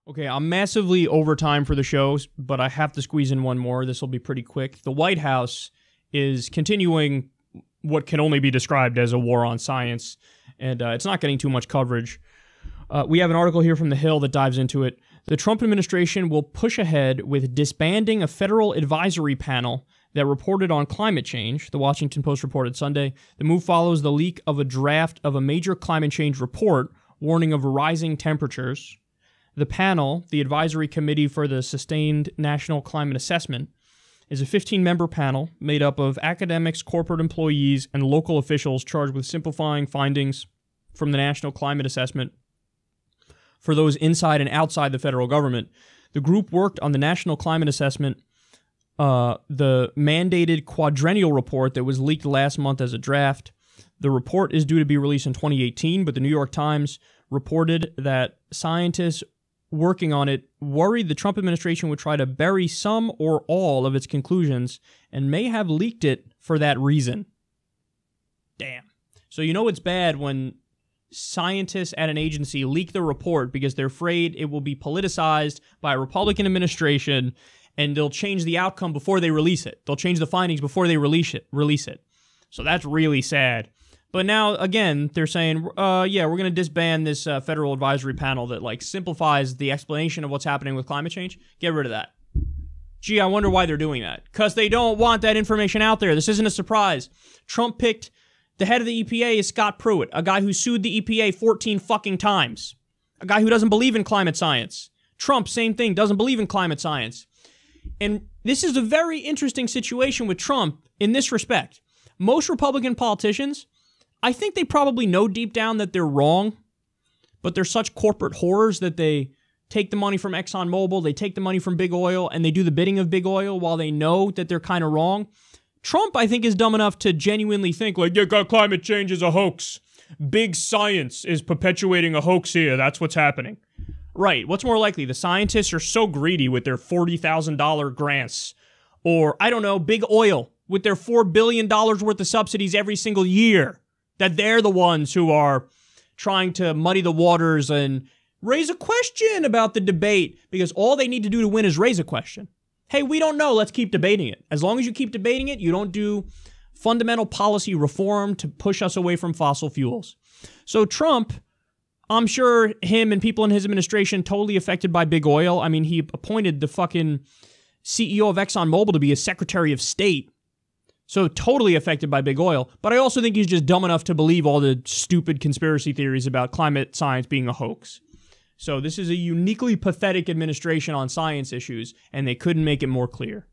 Okay, I'm massively over time for the show, but I have to squeeze in one more. This will be pretty quick. The White House is continuing what can only be described as a war on science, and it's not getting too much coverage. We have an article here from The Hill that dives into it. The Trump administration will push ahead with disbanding a federal advisory panel that reported on climate change, the Washington Post reported Sunday. The move follows the leak of a draft of a major climate change report warning of rising temperatures. The panel, the Advisory Committee for the Sustained National Climate Assessment, is a 15-member panel made up of academics, corporate employees, and local officials charged with simplifying findings from the National Climate Assessment for those inside and outside the federal government. The group worked on the National Climate Assessment, the mandated quadrennial report that was leaked last month as a draft. The report is due to be released in 2018, but the New York Times reported that scientists working on it worried the Trump administration would try to bury some or all of its conclusions and may have leaked it for that reason. Damn. So you know it's bad when scientists at an agency leak the report because they're afraid it will be politicized by a Republican administration and they'll change the outcome before they release it. They'll change the findings before they release it. So that's really sad. But now, again, they're saying, yeah, we're going to disband this federal advisory panel that, simplifies the explanation of what's happening with climate change. Get rid of that. Gee, I wonder why they're doing that. Because they don't want that information out there. This isn't a surprise. Trump picked the head of the EPA is Scott Pruitt, a guy who sued the EPA 14 fucking times. A guy who doesn't believe in climate science. Trump, same thing, doesn't believe in climate science. And this is a very interesting situation with Trump in this respect. Most Republican politicians, I think they probably know deep down that they're wrong, but they're such corporate whores that they take the money from ExxonMobil, they take the money from big oil, and they do the bidding of big oil while they know that they're kind of wrong. Trump, I think, is dumb enough to genuinely think, yeah, climate change is a hoax. Big science is perpetuating a hoax here. That's what's happening. Right. What's more likely? The scientists are so greedy with their $40,000 grants. Or, I don't know, big oil with their $4 billion worth of subsidies every single year. That they're the ones who are trying to muddy the waters and raise a question about the debate because all they need to do to win is raise a question. Hey, we don't know. Let's keep debating it. As long as you keep debating it, you don't do fundamental policy reform to push us away from fossil fuels. So Trump, I'm sure him and people in his administration totally affected by big oil. I mean, he appointed the fucking CEO of ExxonMobil to be a Secretary of State. So totally affected by big oil. But I also think he's just dumb enough to believe all the stupid conspiracy theories about climate science being a hoax. So this is a uniquely pathetic administration on science issues, and they couldn't make it more clear.